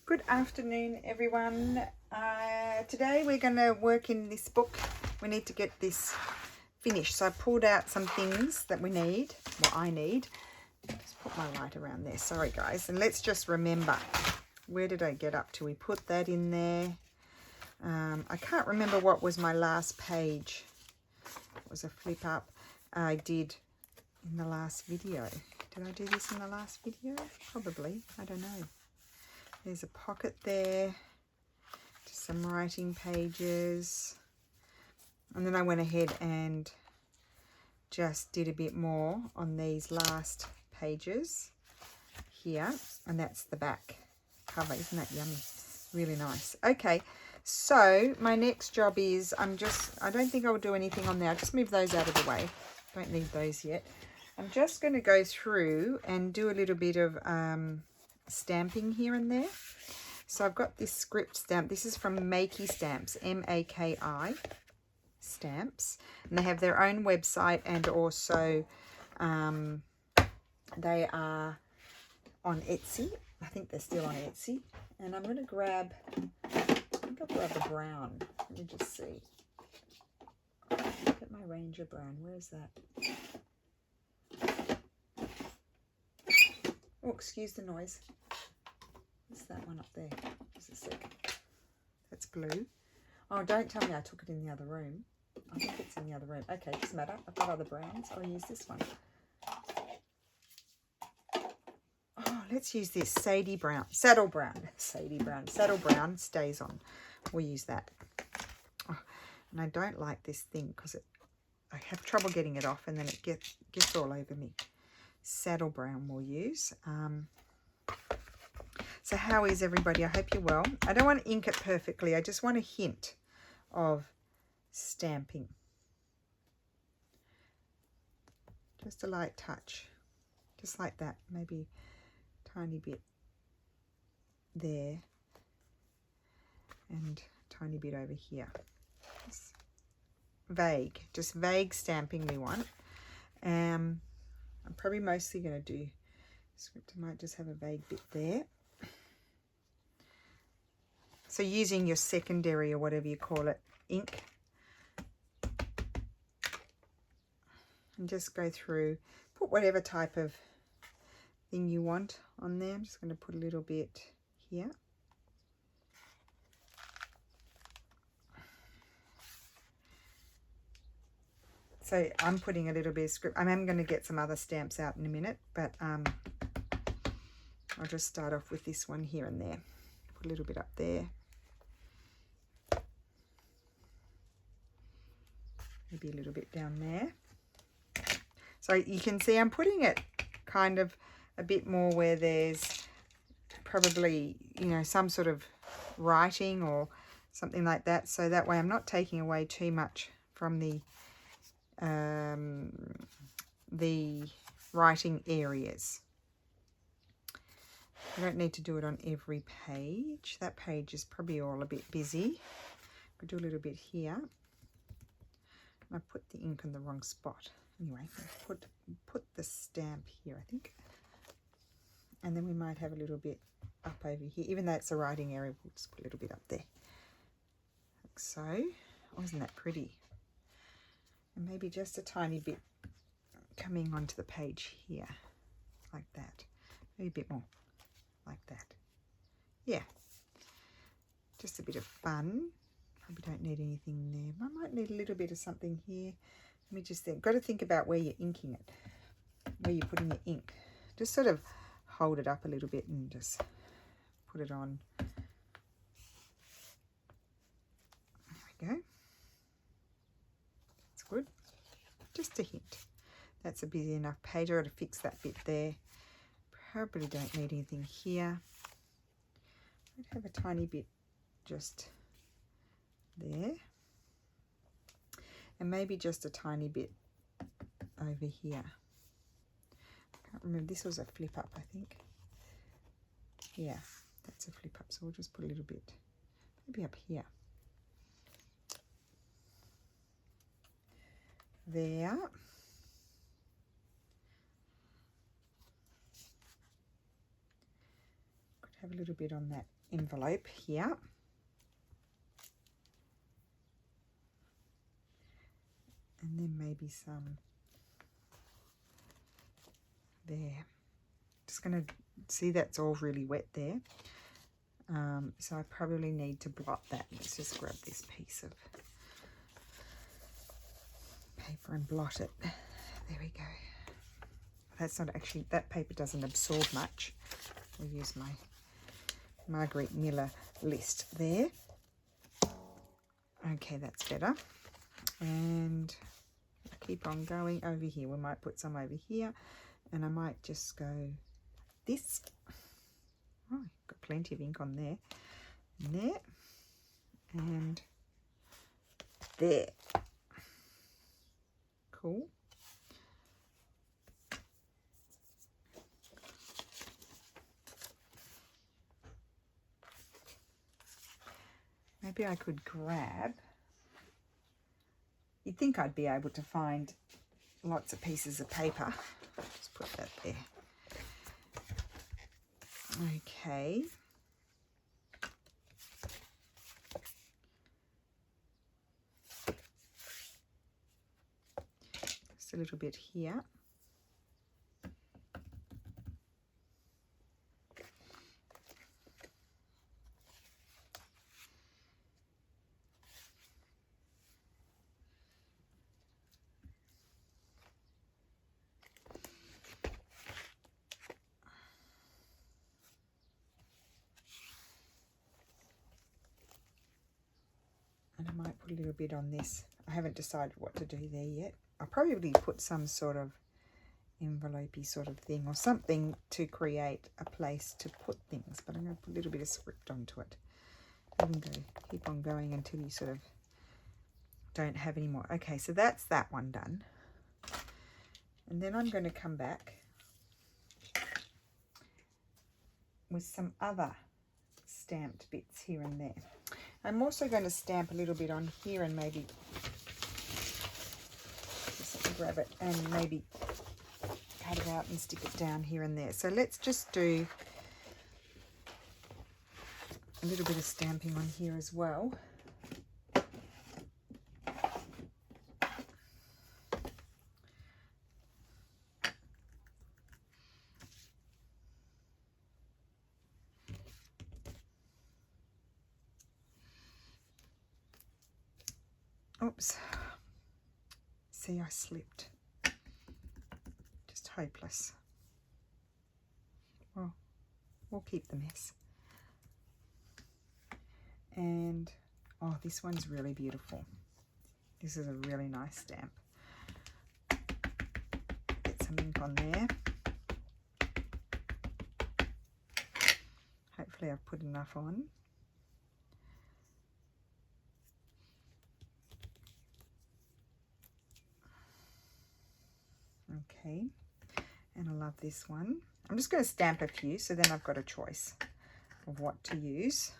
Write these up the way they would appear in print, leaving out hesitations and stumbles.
Good afternoon, everyone. Today we're going to work in this book. We need to get this finished. So I pulled out some things that we need, I need. Just put my light around there. Sorry, guys. And let's just remember, where did I get up to? We put that in there. I can't remember what was my last page. It was a flip up I did in the last video. Did I do this in the last video? Probably. I don't know. There's a pocket there, just some writing pages. And then I went ahead and just did a bit more on these last pages here. And that's the back cover. Isn't that yummy? Really nice. Okay, so my next job is, I don't think I'll do anything on there. I'll just move those out of the way. Don't need those yet. I'm just going to go through and do a little bit of stamping here and there. So I've got this script stamp. This is from Makey Stamps, M-A-K-I Stamps, and they have their own website, and also they are on Etsy. I think they're still on Etsy. And I'm going to grab, I think I'll grab a brown. Let me just see. Look at my Ranger brown. Where is that? Oh, excuse the noise. What's that one up there? Just a sec. That's blue. Oh, don't tell me I took it in the other room. I think it's in the other room. Okay, doesn't matter. I've got other browns. I'll use this one. Oh, let's use this Sadie Brown. Saddle Brown. Sadie Brown. Saddle Brown stays on. We'll use that. Oh, and I don't like this thing because I have trouble getting it off, and then it gets all over me. Saddle Brown we'll use. So how is everybody? I hope you're well. I don't want to ink it perfectly. I just want a hint of stamping. Just a light touch. Just like that. Maybe a tiny bit there. And a tiny bit over here. Just vague. Just vague stamping we want. I'm probably mostly going to do script. I might just have a vague bit there. So using your secondary, or whatever you call it, ink. And just go through, put whatever type of thing you want on there. I'm just going to put a little bit here. So I'm putting a little bit of script. I am going to get some other stamps out in a minute, but I'll just start off with this one here and there. Put a little bit up there. Maybe a little bit down there. So you can see I'm putting it kind of a bit more where there's probably, you know, some sort of writing or something like that. So that way I'm not taking away too much from the writing areas. I don't need to do it on every page. That page is probably all a bit busy. I'll do a little bit here. I put the ink in the wrong spot. Anyway, put the stamp here, I think. And then we might have a little bit up over here. Even though it's a writing area, we'll just put a little bit up there. Like so. Oh, isn't that pretty? And maybe just a tiny bit coming onto the page here. Like that. Maybe a bit more. Like that. Yeah. Just a bit of fun. Probably don't need anything there. I might need a little bit of something here. Let me just think. Got to think about where you're inking it. Where you're putting your ink. Just sort of hold it up a little bit and just put it on. There we go. That's good. Just a hint. That's a busy enough page. I've got to fix that bit there. Probably don't need anything here. I'd have a tiny bit just there. And maybe just a tiny bit over here. I can't remember. This was a flip up, I think. Yeah, that's a flip up. So we'll just put a little bit, maybe up here. There. have a little bit on that envelope here. And then maybe some there. Just going to see that's all really wet there. So I probably need to blot that. Let's just grab this piece of paper and blot it. There we go. That's not actually, that paper doesn't absorb much. I'll use my Margaret Miller list there. Okay, that's better. And keep on going over here. We might put some over here, and I might just go this. Oh, got plenty of ink on there. And there. And there. Cool. Maybe I could grab, you'd think I'd be able to find lots of pieces of paper. Just put that there. Okay. Just a little bit here. And I might put a little bit on this. I haven't decided what to do there yet. I'll probably put some sort of envelope-y sort of thing or something to create a place to put things. But I'm going to put a little bit of script onto it. You can go, keep on going until you sort of don't have any more. Okay, so that's that one done. And then I'm going to come back with some other stamped bits here and there. I'm also going to stamp a little bit on here and maybe just grab it and maybe cut it out and stick it down here and there. So let's just do a little bit of stamping on here as well. Oops. See, I slipped. Just hopeless. Well, we'll keep the mess. And, oh, this one's really beautiful. This is a really nice stamp. Get some ink on there. Hopefully I've put enough on. Okay, and I love this one. I'm just going to stamp a few, so then I've got a choice of what to use.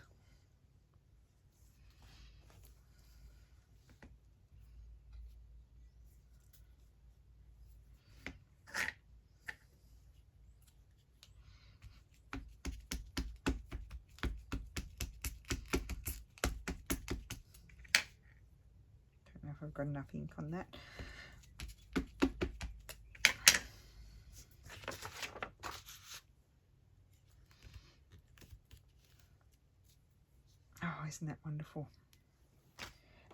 Don't know if I've got enough ink on that. Isn't that wonderful?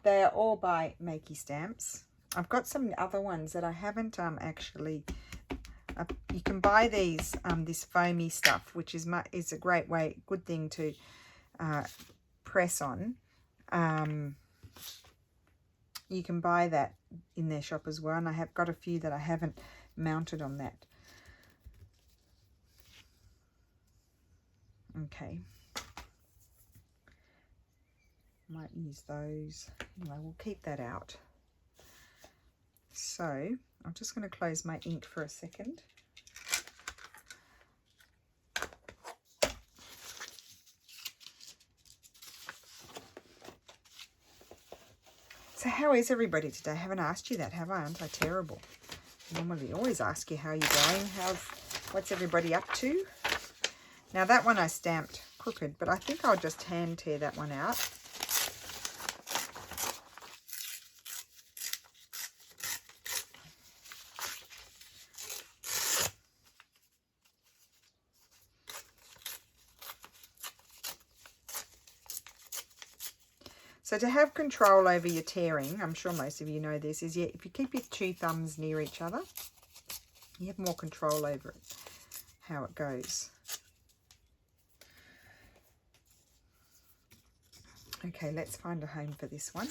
They are all by Makey Stamps. I've got some other ones that I haven't actually. You can buy these this foamy stuff, which is a great good thing to press on. You can buy that in their shop as well, and I have got a few that I haven't mounted on that. Okay. Might use those. Anyway, we'll keep that out. So I'm just going to close my ink for a second. So how is everybody today? I haven't asked you that, have I? Aren't I terrible? Normally always ask you how you're going. What's everybody up to? Now that one I stamped crooked, but I think I'll just hand tear that one out. So to have control over your tearing, I'm sure most of you know this, is if you keep your two thumbs near each other, you have more control over it, how it goes. Okay, let's find a home for this one.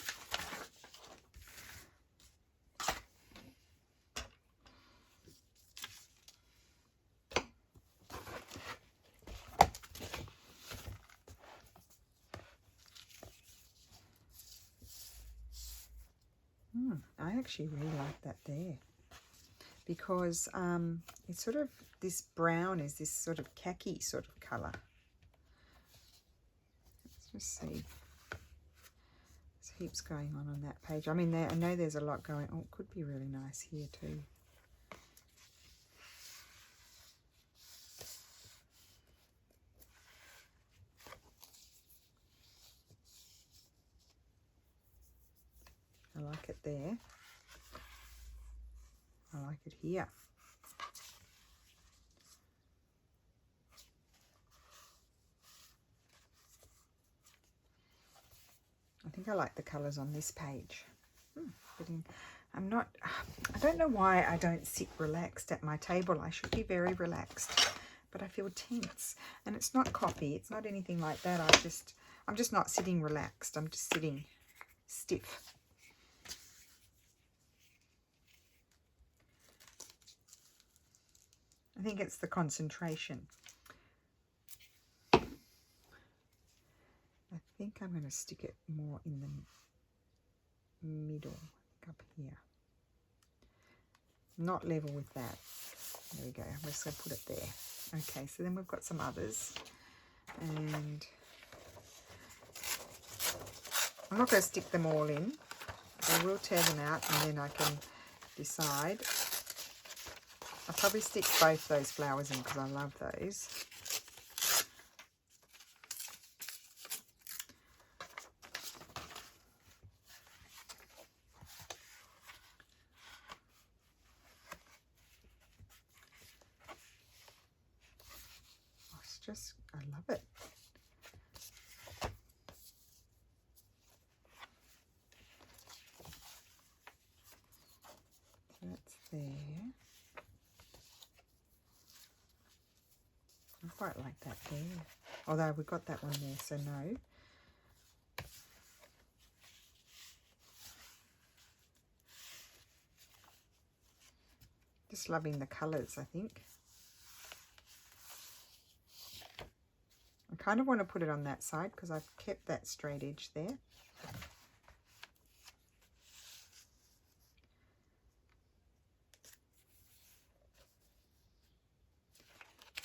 I actually really like that there, because it's sort of, this brown is this sort of khaki sort of colour. Let's just see. There's heaps going on that page. I mean, I know there's a lot going on. Oh, it could be really nice here too. I like it there. I like it here. I think I like the colours on this page. I don't know why I don't sit relaxed at my table. I should be very relaxed, but I feel tense. And it's not coffee, it's not anything like that. I'm just not sitting relaxed. I'm just sitting stiff. I think it's the concentration. I think I'm going to stick it more in the middle, up here. Not level with that. There we go. I'm just going to put it there. Okay, so then we've got some others. And I'm not going to stick them all in. I will tear them out and then I can decide. I'll probably stick both those flowers in because I love those. I love it. So that's there. I quite like that there. Although we got that one there, so no. Just loving the colours, I think. I kind of want to put it on that side because I've kept that straight edge there.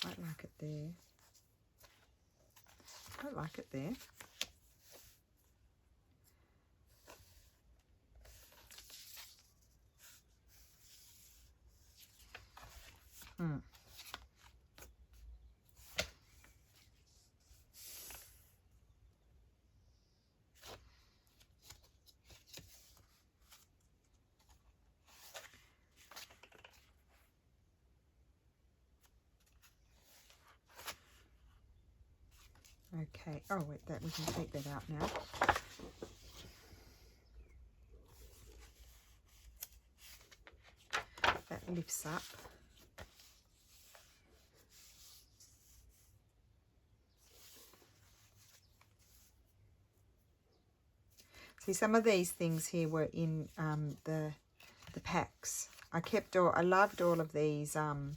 Quite like it there. Quite like it there. Okay, oh wait, that we can take that out now. That lifts up. See, some of these things here were in the packs. I loved all of these, the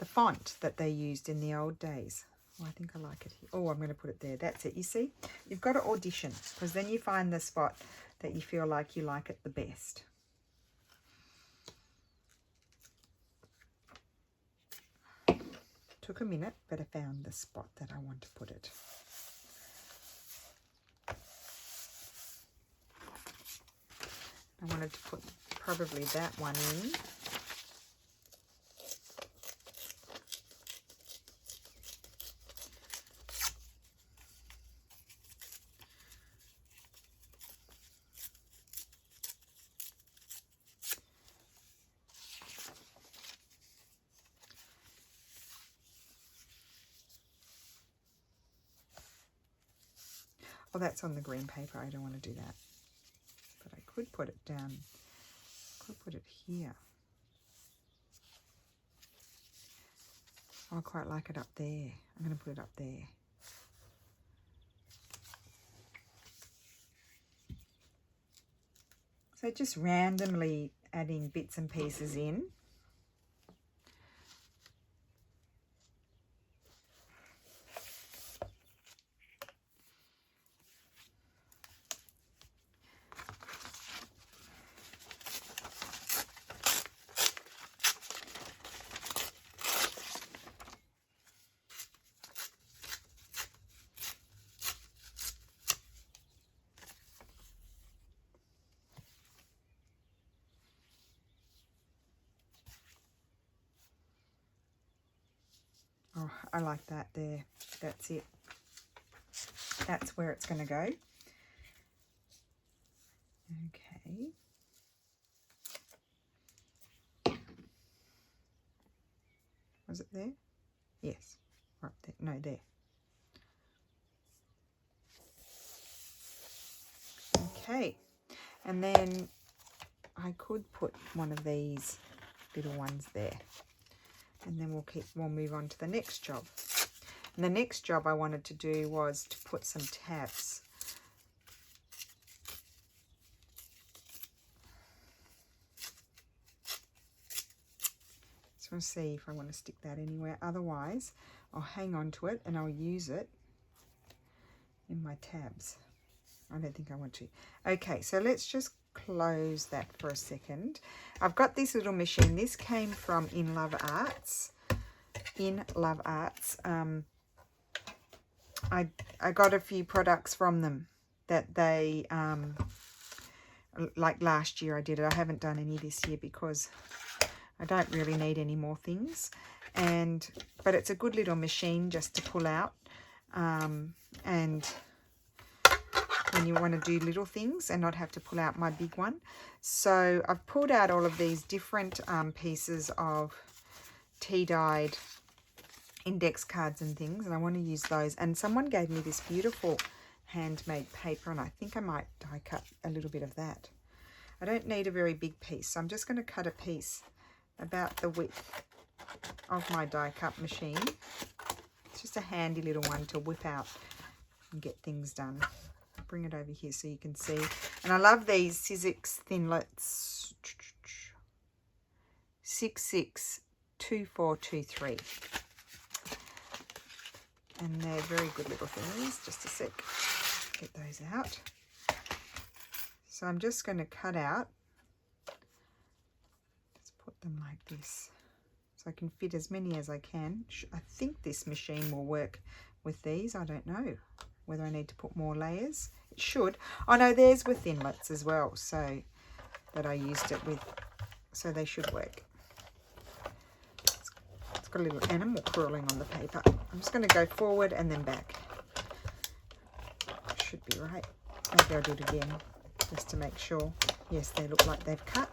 font that they used in the old days. Oh, I think I like it here. Oh, I'm going to put it there. That's it. You see, you've got to audition because then you find the spot that you feel like you like it the best. Took a minute, but I found the spot that I want to put it. I wanted to put probably that one in. Oh, that's on the green paper. I don't want to do that. But I could put it down. Could put it here. I quite like it up there. I'm going to put it up there. So just randomly adding bits and pieces in. Oh, I like that there. That's it. That's where it's going to go. Okay. Was it there? Yes. Right there. No, there. Okay. And then I could put one of these little ones there. And then we'll move on to the next job. And the next job I wanted to do was to put some tabs. So I'll see if I want to stick that anywhere. Otherwise, I'll hang on to it and I'll use it in my tabs. I don't think I want to. Okay, so let's just close that for a second. I've got this little machine. This came from In Love Arts. In Love Arts. I got a few products from them that they, like last year I did it. I haven't done any this year because I don't really need any more things. But it's a good little machine just to pull out. And when you want to do little things and not have to pull out my big one. So I've pulled out all of these different pieces of tea-dyed index cards and things, and I want to use those. And someone gave me this beautiful handmade paper, and I think I might die cut a little bit of that. I don't need a very big piece, so I'm just going to cut a piece about the width of my die cut machine. It's just a handy little one to whip out and get things done. Bring it over here so you can see. And I love these Sizzix Thinlits 662423. And they're very good little things. Just a sec. Get those out. So I'm just going to cut out. Just put them like this. So I can fit as many as I can. I think this machine will work with these. I don't know whether I need to put more layers. It should. Oh no, there's with Thinlits as well. So that I used it with. So they should work. It's got a little animal crawling on the paper. I'm just going to go forward and then back. Should be right. Maybe I'll do it again just to make sure. Yes, they look like they've cut.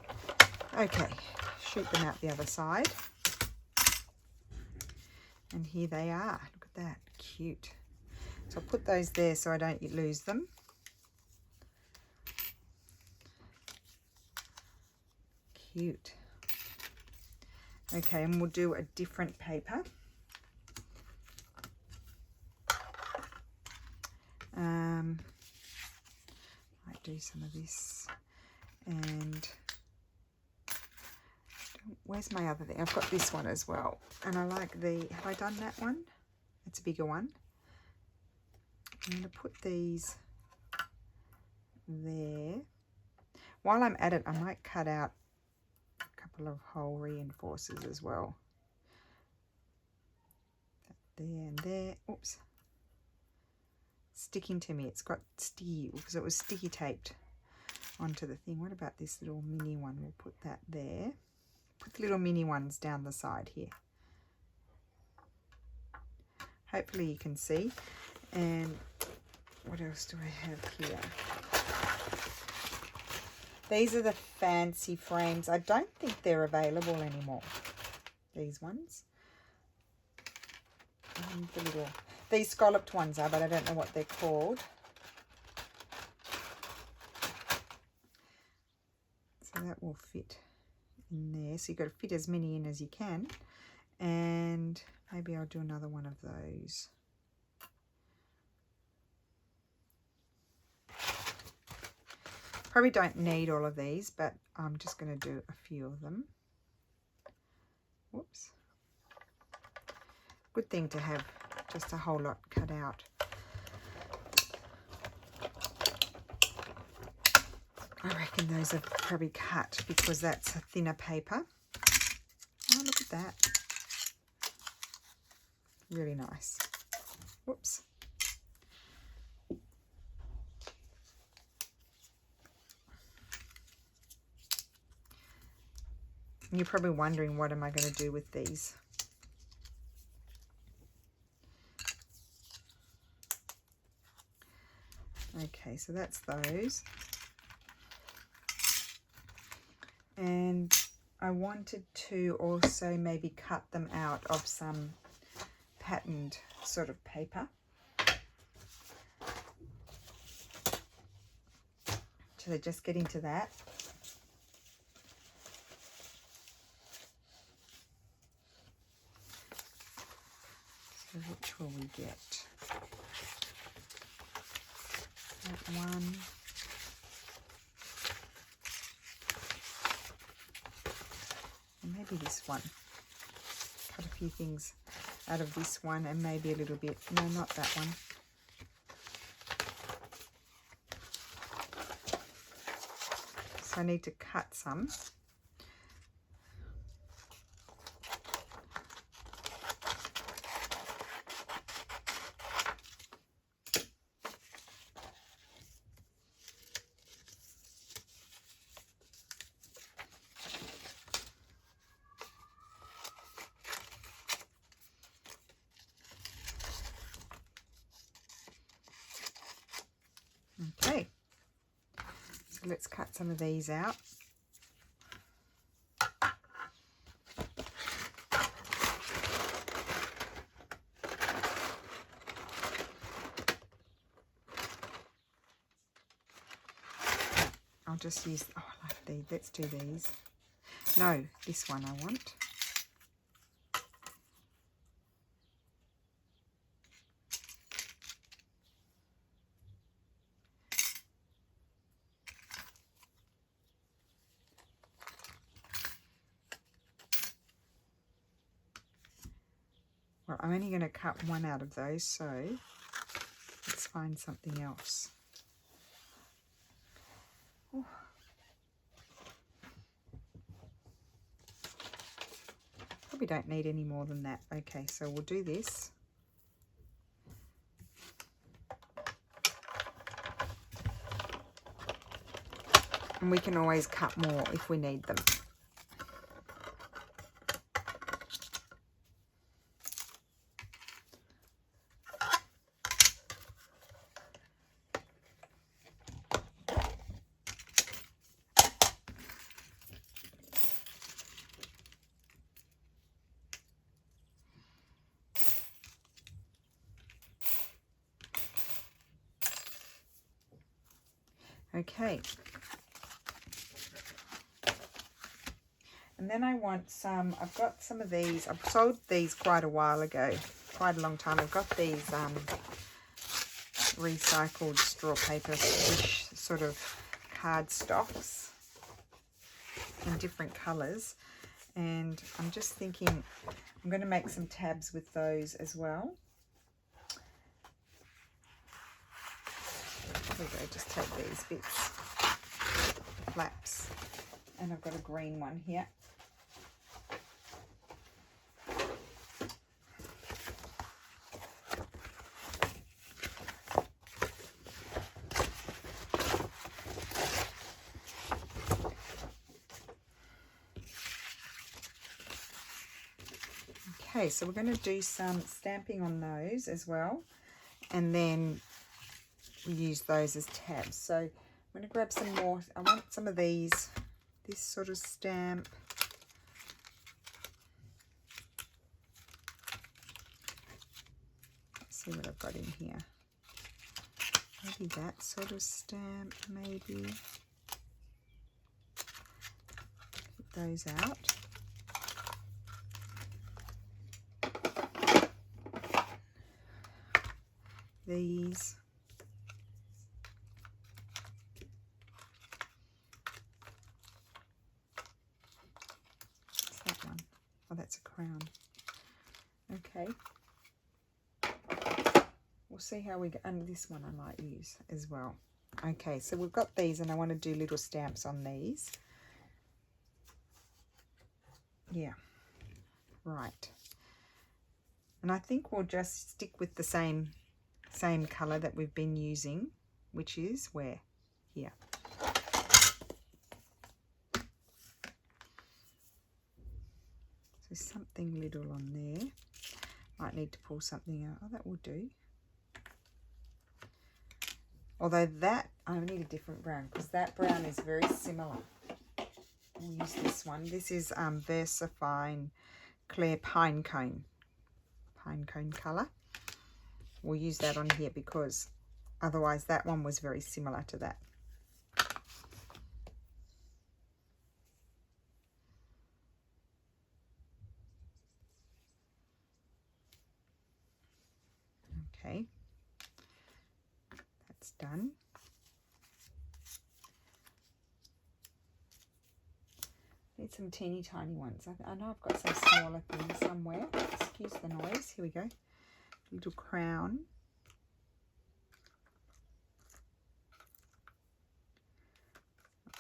Okay, shoot them out the other side. And here they are. Look at that. Cute. So I'll put those there so I don't lose them. Cute. Okay, and we'll do a different paper. Might do some of this. And where's my other thing? I've got this one as well. And I like the, have I done that one? It's a bigger one. I'm going to put these there. While I'm at it, I might cut out a couple of hole reinforcers as well. There and there. Oops. Sticking to me. It's got sticky because it was sticky taped onto the thing. What about this little mini one? We'll put that there. Put the little mini ones down the side here. Hopefully you can see. And what else do I have here? These are the fancy frames. I don't think they're available anymore. These ones. And these scalloped ones are, but I don't know what they're called. that will fit in there. So you've got to fit as many in as you can. And maybe I'll do another one of those. Probably don't need all of these, but I'm just going to do a few of them. Whoops. Good thing to have just a whole lot cut out. I reckon those are probably cut because that's a thinner paper. Oh, look at that. Really nice. Whoops. And you're probably wondering, what am I going to do with these? Okay, so that's those. And I wanted to also maybe cut them out of some patterned sort of paper. So just get into that. So which will we get? That one. And maybe this one. Cut a few things out of this one and maybe a little bit. No, not that one. So I need to cut some. Okay, so let's cut some of these out. I'll just use, oh, I like these. Let's do these. No, this one I want. Well, I'm only going to cut one out of those, so let's find something else. Oh. Probably don't need any more than that. Okay, so we'll do this. And we can always cut more if we need them. Okay. And then I want some, I've got some of these, I've sold these quite a while ago, quite a long time. I've got these recycled straw paper sort of card stocks in different colours. And I'm just thinking I'm going to make some tabs with those as well. There we go, just take these bits, flaps, and I've got a green one here. Okay, so we're going to do some stamping on those as well, and then we use those as tabs. So I'm going to grab some more. I want some of these, this sort of stamp. Let's see what I've got in here. Maybe that sort of stamp, maybe. those out. These. What's that one? Oh, that's a crown. Okay. We'll see how we go. And this one I might use as well. Okay, so we've got these and I want to do little stamps on these. Yeah. Right. And I think we'll just stick with the same colour that we've been using, which is where? Here. So something little on there. Might need to pull something out. Oh, that will do. Although that, I need a different brown because that brown is very similar. We'll use this one. This is VersaFine Clear Pine Cone colour. We'll use that on here because otherwise that one was very similar to that. Okay, that's done. Need some teeny tiny ones. I know I've got some smaller things somewhere. Excuse the noise. Here we go. Little crown.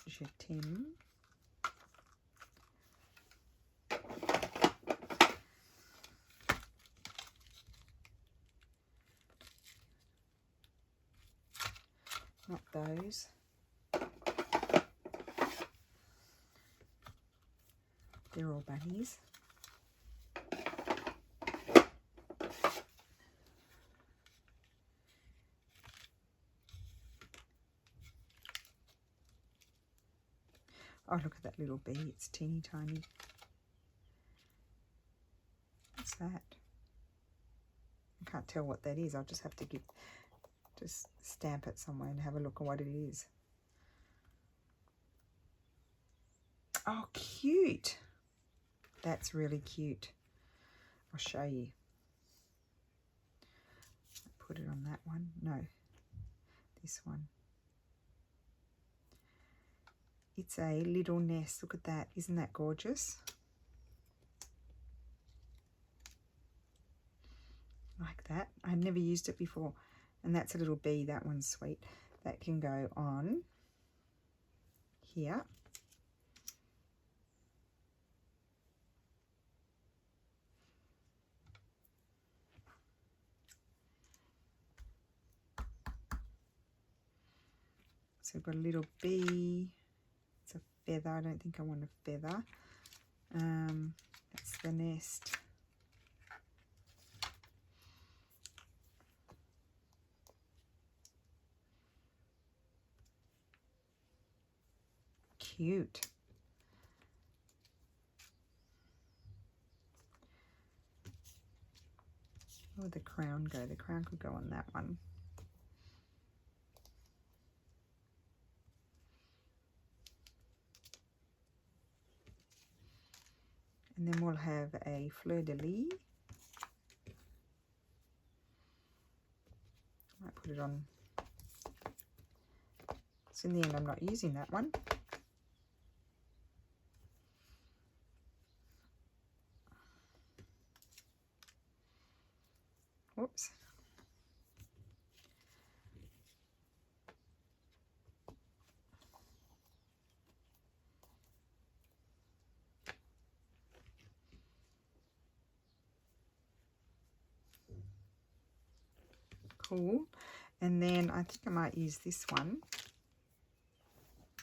There's your tin. Not those. They're all bunnies. Oh, look at that little bee. It's teeny tiny. What's that? I can't tell what that is. I'll just have to just stamp it somewhere and have a look at what it is. Oh, cute. That's really cute. I'll show you. Put it on that one. No, this one. It's a little nest. Look at that. Isn't that gorgeous? Like that. I've never used it before. And that's a little bee. That one's sweet. That can go on here. So we've got a little bee. It's a feather. I don't think I want a feather. That's the nest. Cute. Where would the crown go? The crown could go on that one. And then we'll have a fleur-de-lis. Might put it on. So in the end, I'm not using that one. Whoops. Cool. And then I think I might use this one.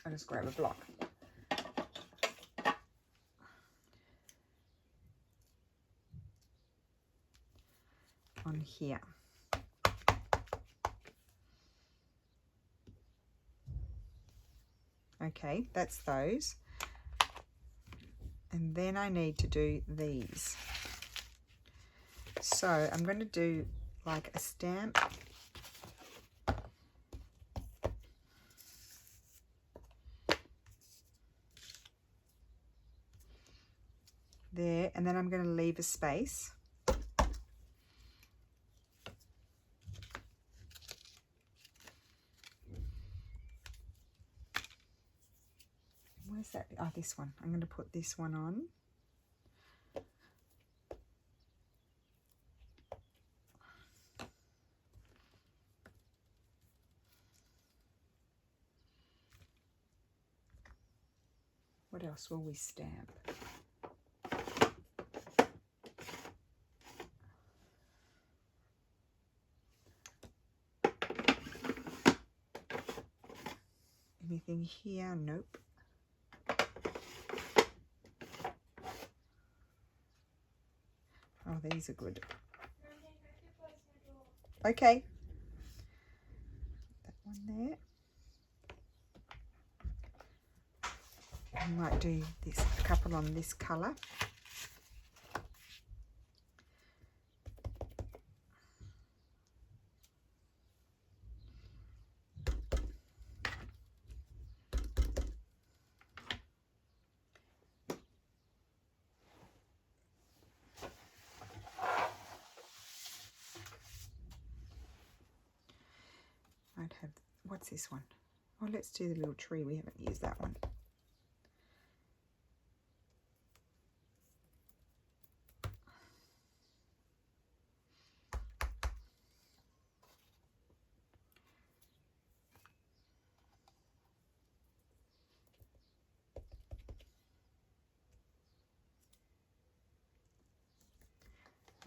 I'll just grab a block. On here. Okay, that's those. And then I need to do these. So I'm going to do like a stamp. there, and then I'm going to leave a space. Where's that? Oh, this one. I'm going to put this one on. What else will we stamp? Anything here? Nope. Oh, these are good. Okay. That one there. I might do this, a couple on this colour. I'd have, what's this one? Oh, let's do the little tree. We haven't used that one.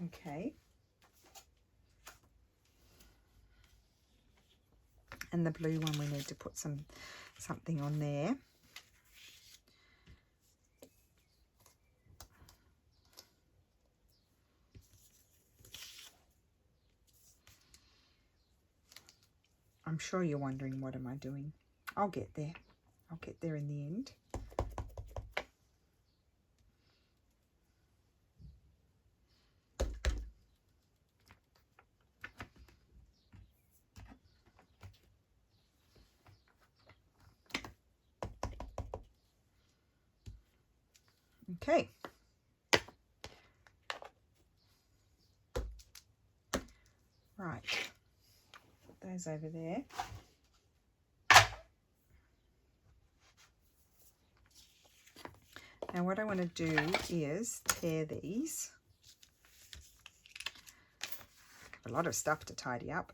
Okay. And the blue one, we need to put something on there. I'm sure you're wondering, what am I doing? I'll get there. I'll get there in the end. Okay. Right. Put those over there. Now what I want to do is tear these. I have a lot of stuff to tidy up.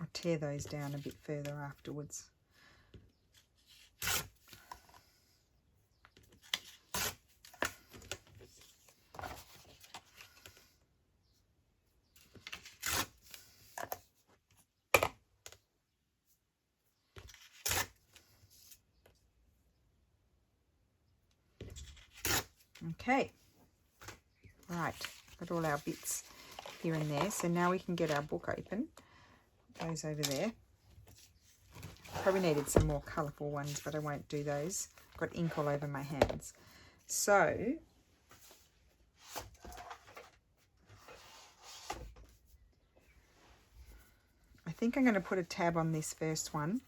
I'll tear those down a bit further afterwards. Okay, right, got all our bits here and there. So now we can get our book open. Put those over there. Probably needed some more colourful ones, but I won't do those. Got ink all over my hands. So I think I'm going to put a tab on this first one.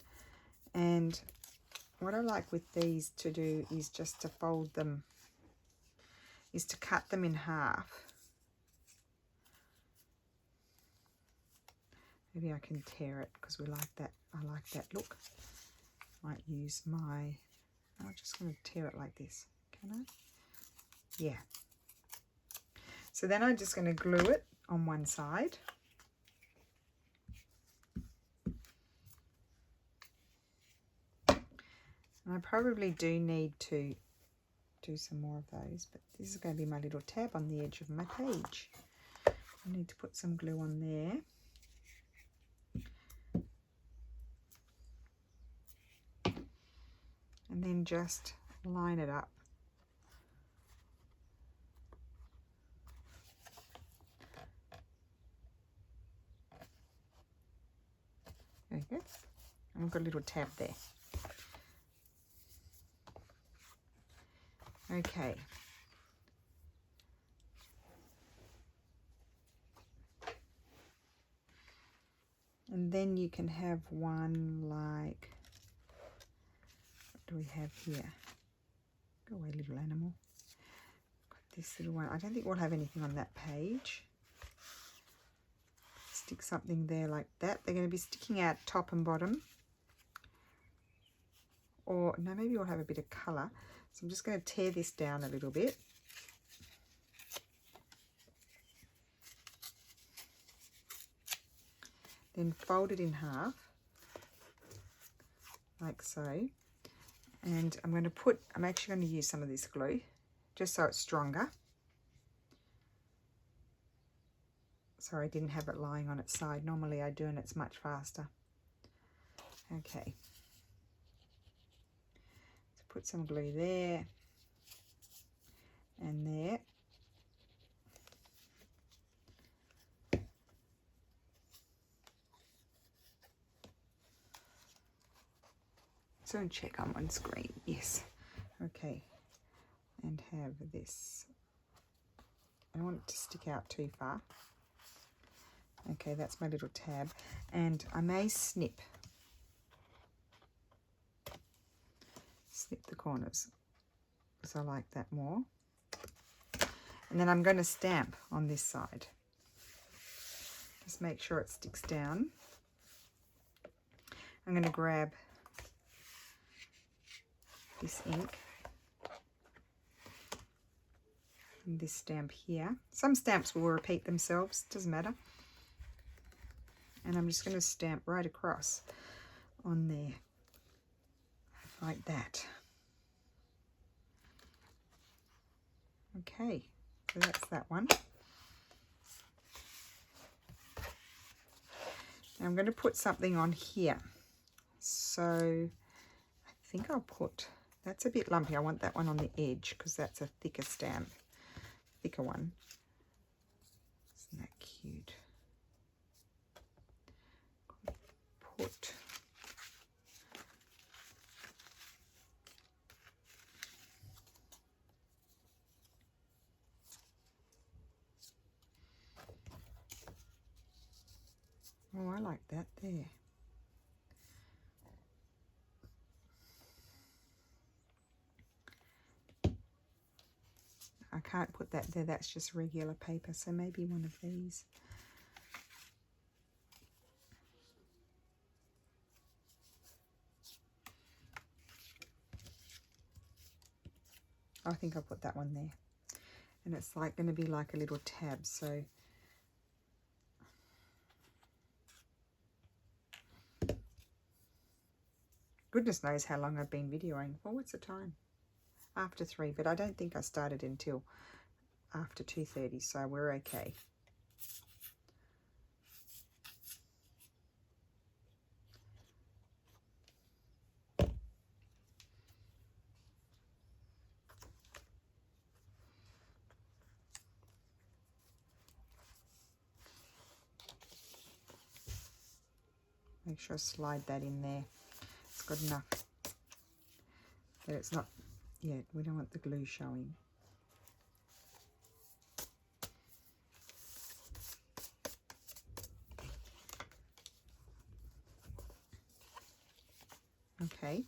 And what I like with these to do is just to fold them, is to cut them in half. Maybe I can tear it because we like that. I like that look. Might use my, I'm just going to tear it like this. Can I? Yeah. So then I'm just going to glue it on one side. And I probably do need to do some more of those, but this is going to be my little tab on the edge of my page. I need to put some glue on there. And then just line it up. There we go. And we've got a little tab there. Okay. And then you can have one like, what do we have here? Go away, little animal. Got this little one. I don't think we'll have anything on that page. Stick something there like that. They're going to be sticking out top and bottom. Or, no, maybe we'll have a bit of colour. So I'm just going to tear this down a little bit. Then fold it in half, like so. And I'm actually going to use some of this glue, just so it's stronger. Sorry, I didn't have it lying on its side. Normally I do, and it's much faster. Okay. So put some glue there and there. So check I'm on screen. Yes. Okay. And have this. I don't want it to stick out too far. Okay, that's my little tab. And I may snip the corners because I like that more. And then I'm going to stamp on this side. Just make sure it sticks down. I'm going to grab this ink and this stamp here. Some stamps will repeat themselves, doesn't matter. And I'm just going to stamp right across on there, like that. Okay, so that's that one. Now I'm going to put something on here. So I think I'll put, that's a bit lumpy. I want that one on the edge because that's a thicker stamp, thicker one. Isn't that cute? Put oh, I like that there. I can't put that there, that's just regular paper, so maybe one of these. I think I'll put that one there. And it's like going to be like a little tab, so goodness knows how long I've been videoing. Well, what's the time? After 3, but I don't think I started until after 2:30, so we're okay. Make sure I slide that in there. It's got enough that it's not, yeah, we don't want the glue showing. Okay.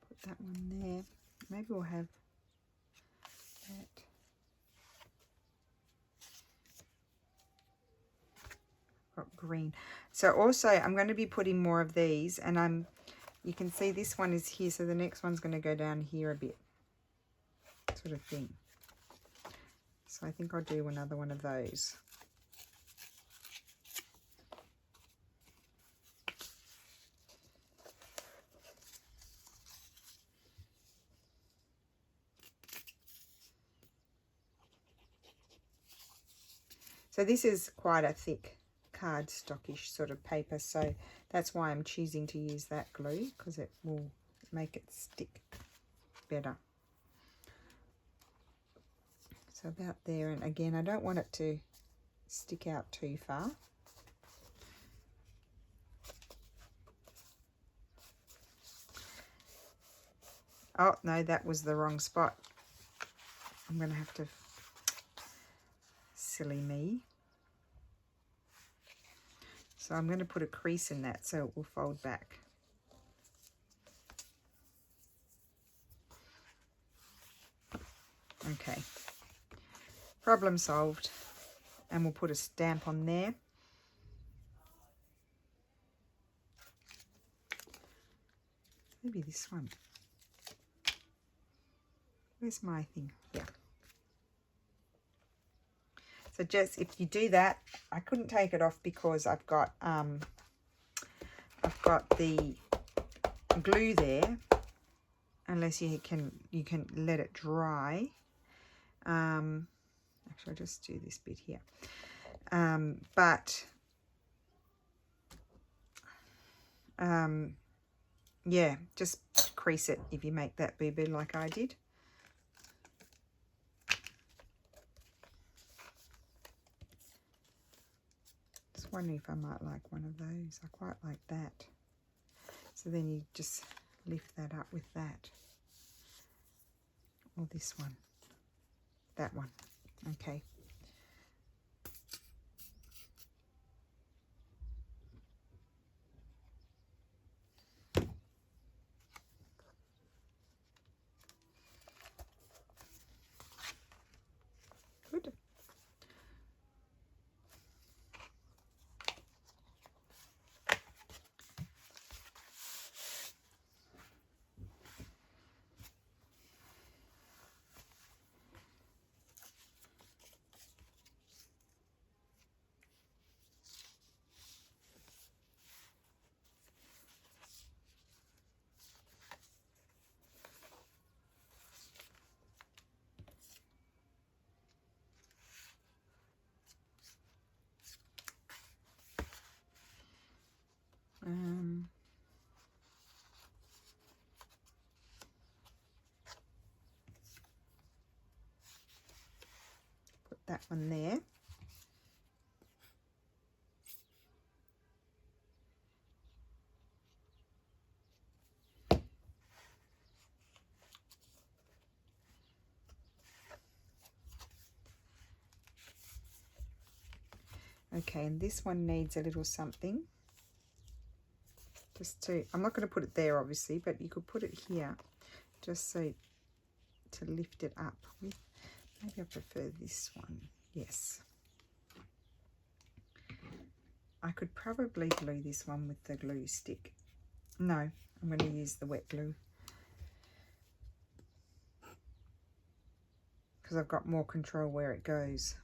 Put that one there. Maybe we'll have that. Got green. So also I'm going to be putting more of these, and you can see this one is here, so the next one's going to go down here a bit, sort of thing. So I think I'll do another one of those. So this is quite a thick cardstockish sort of paper, so that's why I'm choosing to use that glue, because it will make it stick better. So about there, and again I don't want it to stick out too far. Oh no, that was the wrong spot. I'm going to have to, silly me. So I'm going to put a crease in that so it will fold back. Okay, problem solved. And we'll put a stamp on there. Maybe this one. Where's my thing? Yeah. So just if you do that, I couldn't take it off because I've got the glue there. Unless you can let it dry. Actually, I'll just do this bit here. Yeah, just crease it if you make that boo-boo like I did. Just wondering if I might like one of those. I quite like that. So then you just lift that up with that. Or this one. That one. Okay. Good. Put that one there. Okay, and this one needs a little something. Just to, I'm not going to put it there obviously, but you could put it here just so to lift it up with. Maybe I prefer this one. Yes. I could probably glue this one with the glue stick. No, I'm going to use the wet glue. Because I've got more control where it goes.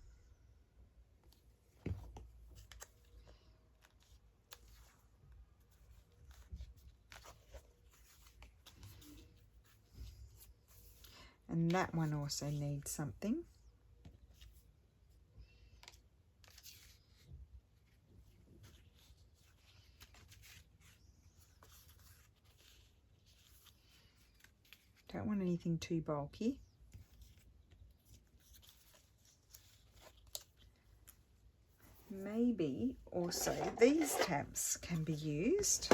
And that one also needs something. Don't want anything too bulky. Maybe also these tabs can be used.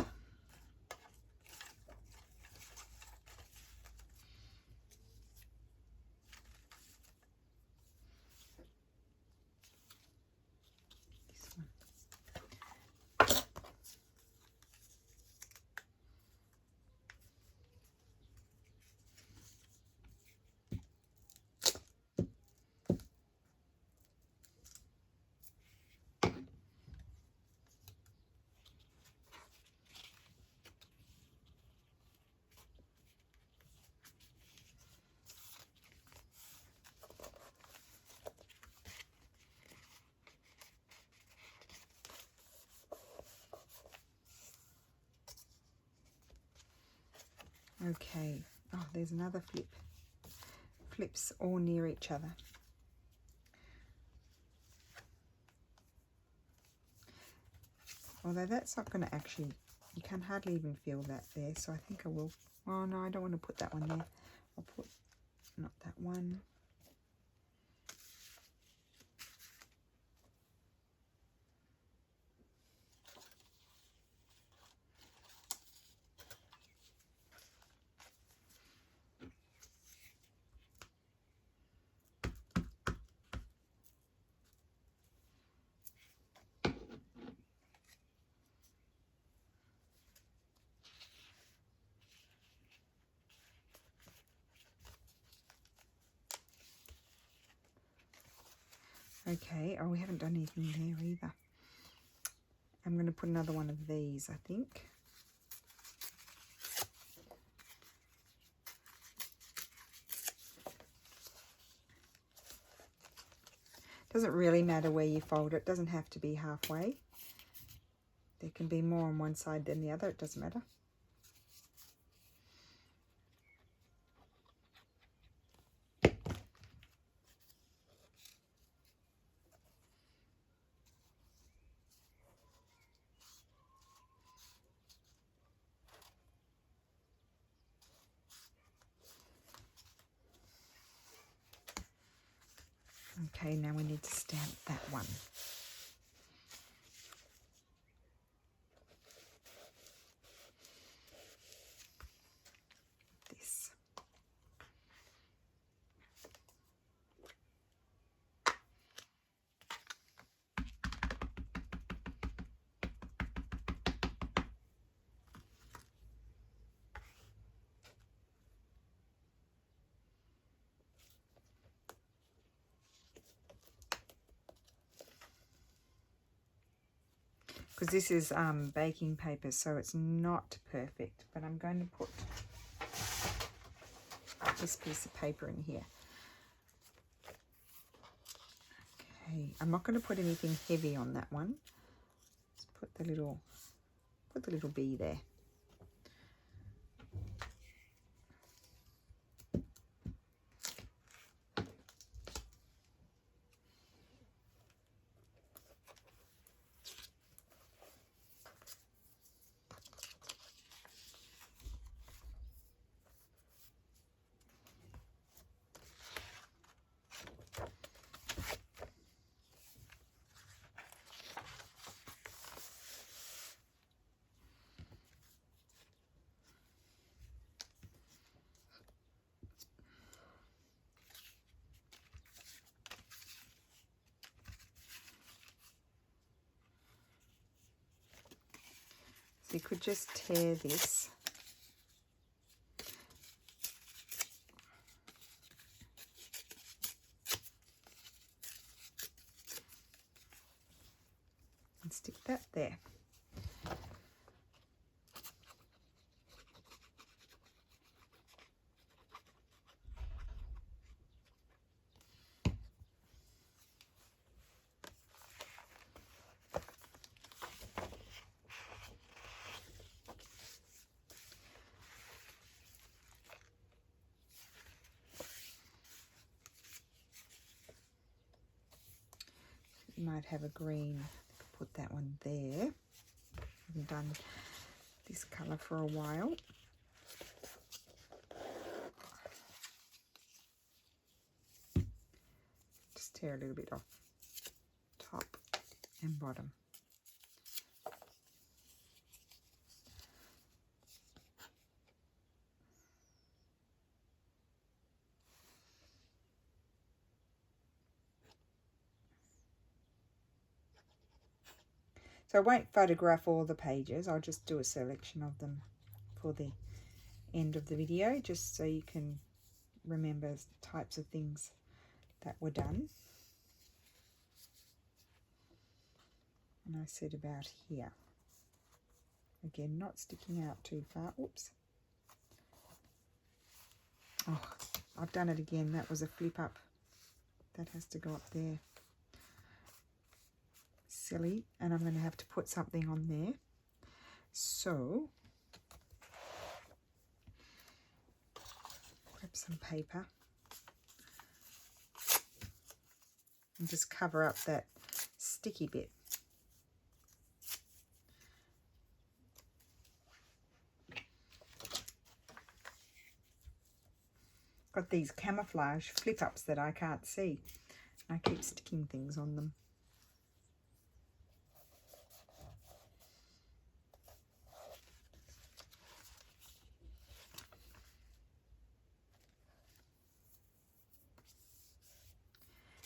Okay, oh, there's another flip. Flips all near each other. Although that's not going to actually, you can hardly even feel that there. So I think I will, oh no, I don't want to put that one there. I'll put, not that one. Okay, oh, we haven't done anything there either. I'm going to put another one of these, I think. Doesn't really matter where you fold it. Doesn't have to be halfway. There can be more on one side than the other. It doesn't matter. Okay, now we need to stamp that one. This. Because this is baking paper, so it's not perfect, but I'm going to put this piece of paper in here. Okay, I'm not going to put anything heavy on that one. Just put the little bee there. So you could just tear this. And stick that there. You might have a green. Put that one there. Haven't done this colour for a while. Just tear a little bit off top and bottom. So I won't photograph all the pages, I'll just do a selection of them for the end of the video, just so you can remember types of things that were done. And I said about here. Again, not sticking out too far. Oops. Oh, I've done it again. That was a flip up. That has to go up there. Silly. And I'm going to have to put something on there. So, grab some paper. And just cover up that sticky bit. got these camouflage flip-ups that I can't see. I keep sticking things on them.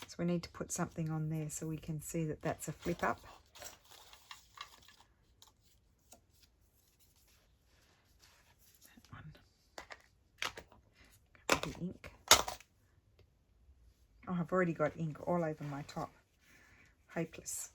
So we need to put something on there so we can see that that's a flip-up. That one. The ink. Oh, I've already got ink all over my top. Hopeless.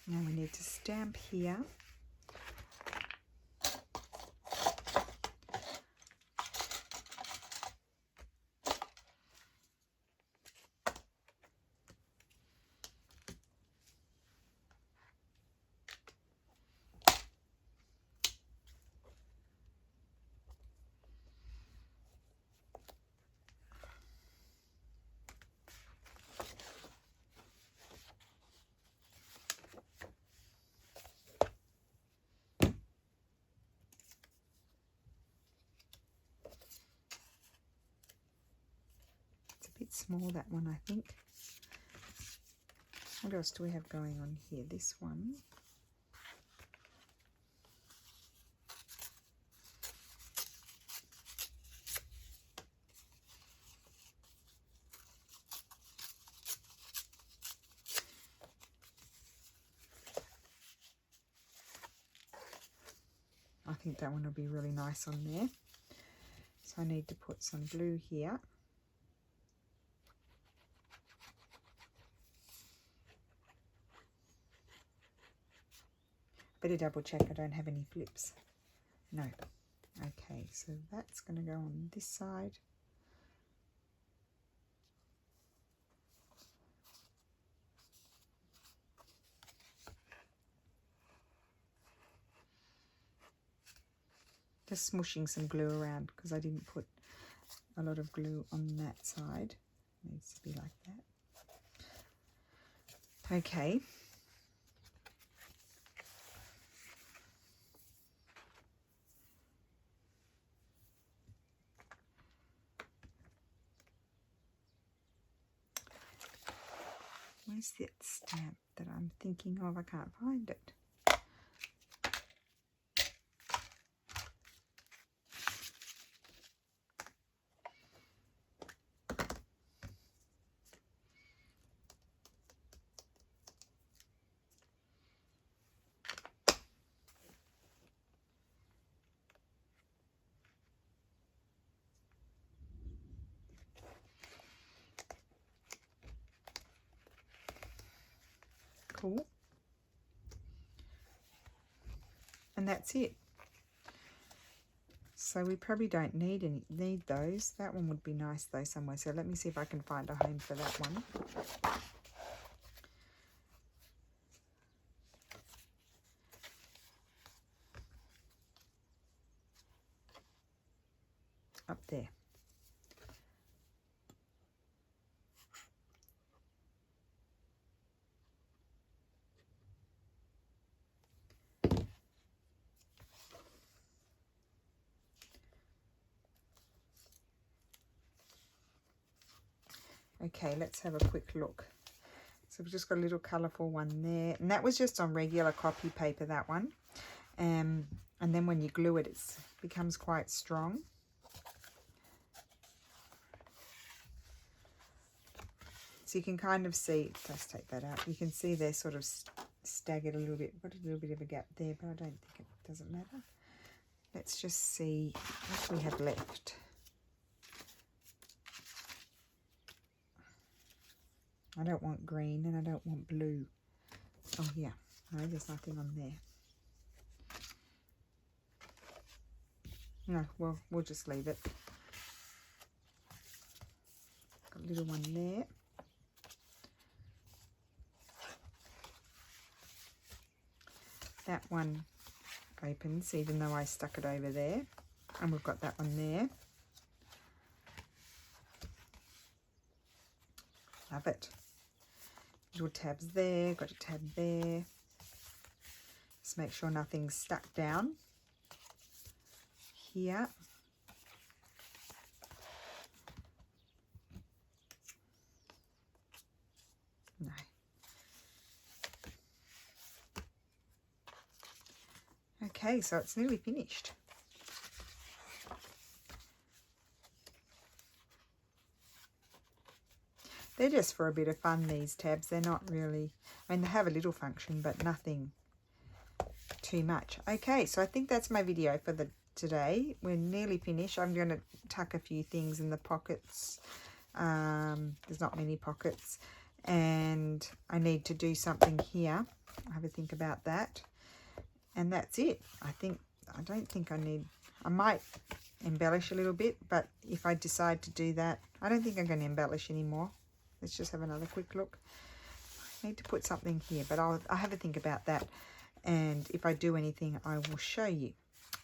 Now we need to stamp here. Bit small, that one, I think. What else do we have going on here? This one. I think that one will be really nice on there. So I need to put some blue here. Better double check I don't have any flips. No. Okay, so that's going to go on this side. Just smushing some glue around because I didn't put a lot of glue on that side. It needs to be like that. Okay. Where's that stamp that I'm thinking of? I can't find it. Cool. And that's it. So we probably don't need those. That one would be nice though somewhere. So let me see if I can find a home for that one. Up there. Okay, let's have a quick look. So we've just got a little colourful one there. And that was just on regular copy paper, that one. And then when you glue it, it becomes quite strong. So you can kind of see, let's take that out. You can see they're sort of staggered a little bit. Got a little bit of a gap there, but I don't think it doesn't matter. Let's just see what we have left. I don't want green and I don't want blue. Oh, yeah. No, there's nothing on there. No, well, we'll just leave it. Got a little one there. That one opens, even though I stuck it over there. And we've got that one there. Love it. Little tabs there, got a tab there. Just make sure nothing's stuck down here. No. Okay, so it's nearly finished. They're just for a bit of fun, these tabs. They're not really, I mean, they have a little function, but nothing too much. Okay, so I think that's my video for today. We're nearly finished. I'm going to tuck a few things in the pockets. There's not many pockets. And I need to do something here. I'll have a think about that. And that's it. I don't think I need, I might embellish a little bit, but if I decide to do that, I don't think I'm going to embellish anymore. Let's just have another quick look. I need to put something here, but I'll have a think about that. And if I do anything, I will show you.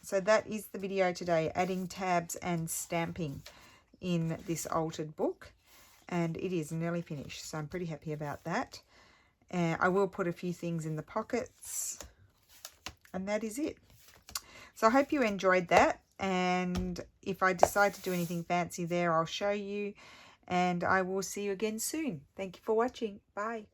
So that is the video today, adding tabs and stamping in this altered book. And it is nearly finished, so I'm pretty happy about that. And I will put a few things in the pockets. And that is it. So I hope you enjoyed that. And if I decide to do anything fancy there, I'll show you. And I will see you again soon. Thank you for watching. Bye.